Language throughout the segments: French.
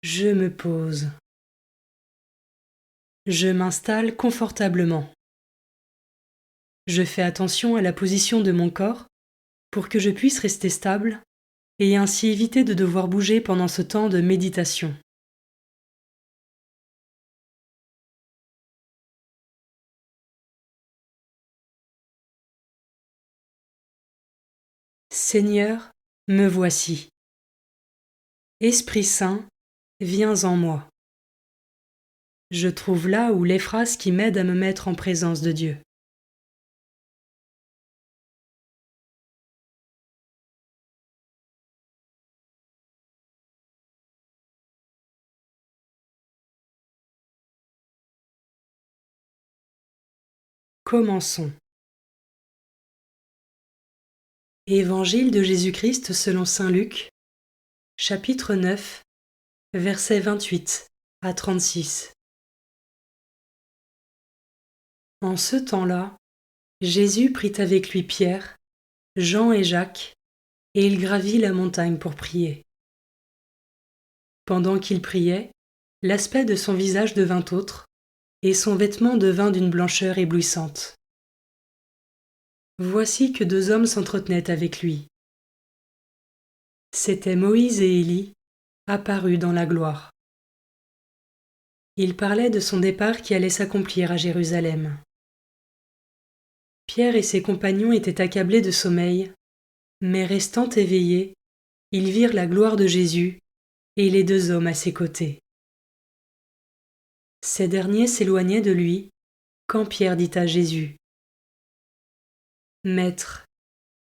Je me pose. Je m'installe confortablement. Je fais attention à la position de mon corps pour que je puisse rester stable et ainsi éviter de devoir bouger pendant ce temps de méditation. Seigneur, me voici. Esprit Saint, viens en moi. Je trouve là où les phrases qui m'aident à me mettre en présence de Dieu. Commençons. Évangile de Jésus-Christ selon saint Luc, chapitre 9, versets 28 à 36. En ce temps-là, Jésus prit avec lui Pierre, Jean et Jacques, et il gravit la montagne pour prier. Pendant qu'il priait, l'aspect de son visage devint autre, et son vêtement devint d'une blancheur éblouissante. Voici que deux hommes s'entretenaient avec lui. C'étaient Moïse et Élie, apparus dans la gloire. Ils parlaient de son départ qui allait s'accomplir à Jérusalem. Pierre et ses compagnons étaient accablés de sommeil, mais restant éveillés, ils virent la gloire de Jésus et les deux hommes à ses côtés. Ces derniers s'éloignaient de lui, quand Pierre dit à Jésus : « Maître,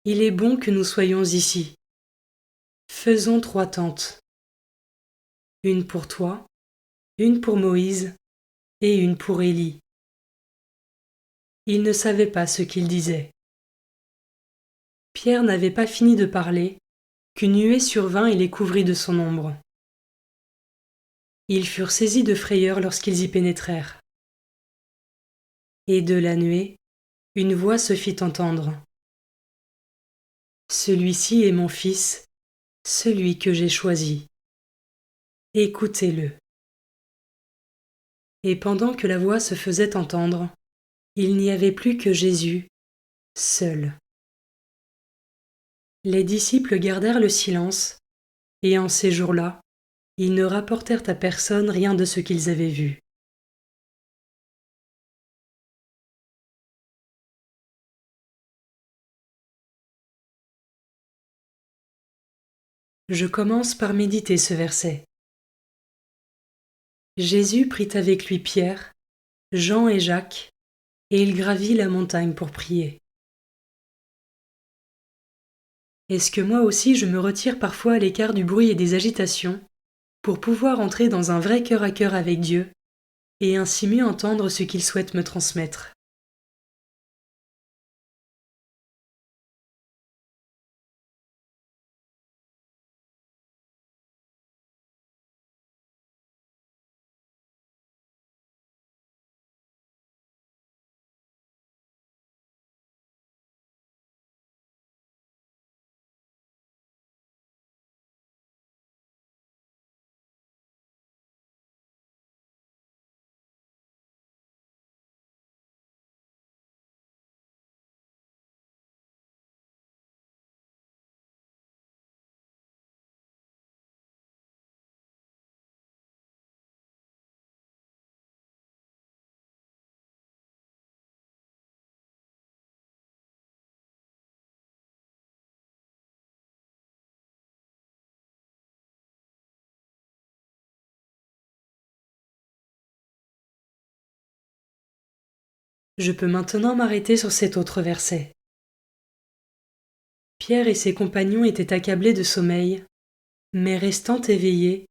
il est bon que nous soyons ici. Faisons 3 tentes, une pour toi, une pour Moïse et une pour Élie. » Il ne savait pas ce qu'il disait. Pierre n'avait pas fini de parler qu'une nuée survint et les couvrit de son ombre. Ils furent saisis de frayeur lorsqu'ils y pénétrèrent. Et de la nuée, une voix se fit entendre. « Celui-ci est mon fils, celui que j'ai choisi. Écoutez-le. » Et pendant que la voix se faisait entendre, il n'y avait plus que Jésus, seul. Les disciples gardèrent le silence, et en ces jours-là, ils ne rapportèrent à personne rien de ce qu'ils avaient vu. Je commence par méditer ce verset. Jésus prit avec lui Pierre, Jean et Jacques, et il gravit la montagne pour prier. Est-ce que moi aussi je me retire parfois à l'écart du bruit et des agitations pour pouvoir entrer dans un vrai cœur à cœur avec Dieu et ainsi mieux entendre ce qu'il souhaite me transmettre? Je peux maintenant m'arrêter sur cet autre verset. Pierre et ses compagnons étaient accablés de sommeil, mais restant éveillés,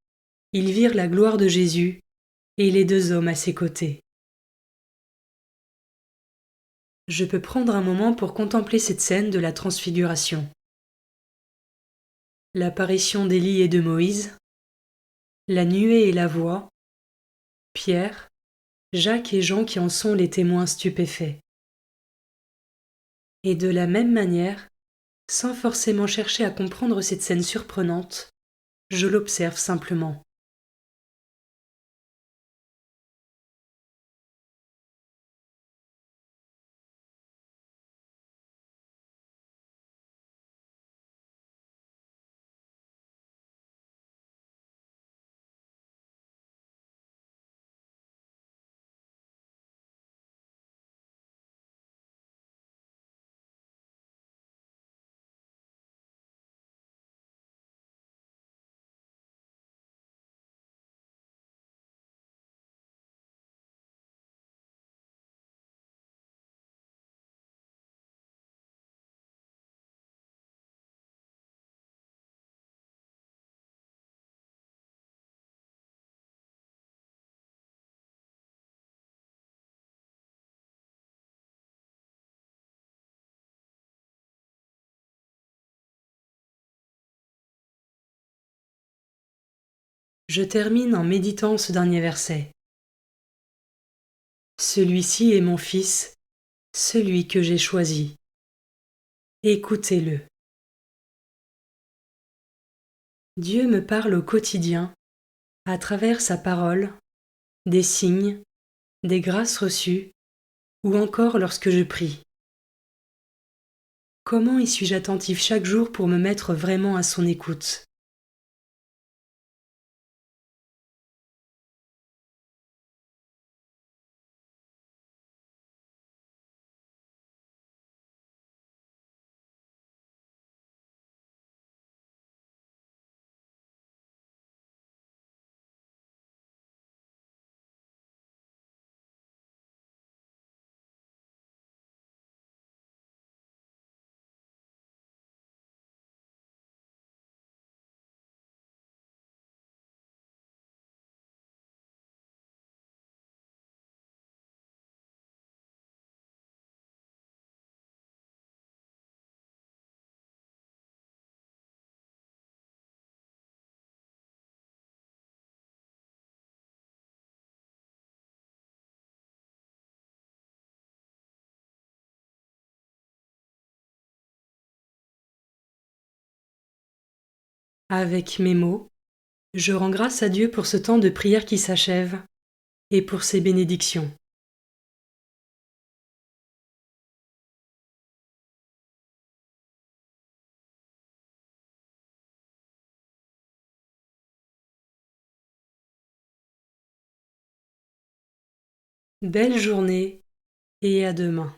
ils virent la gloire de Jésus et les deux hommes à ses côtés. Je peux prendre un moment pour contempler cette scène de la transfiguration. L'apparition d'Élie et de Moïse, la nuée et la voix, Pierre, Jacques et Jean qui en sont les témoins stupéfaits. Et de la même manière, sans forcément chercher à comprendre cette scène surprenante, je l'observe simplement. je termine en méditant ce dernier verset. Celui-ci est mon fils, celui que j'ai choisi. Écoutez-le. Dieu me parle au quotidien, à travers sa parole, des signes, des grâces reçues, ou encore lorsque je prie. Comment y suis-je attentif chaque jour pour me mettre vraiment à son écoute? Avec mes mots, je rends grâce à Dieu pour ce temps de prière qui s'achève et pour ses bénédictions. Belle journée et à demain.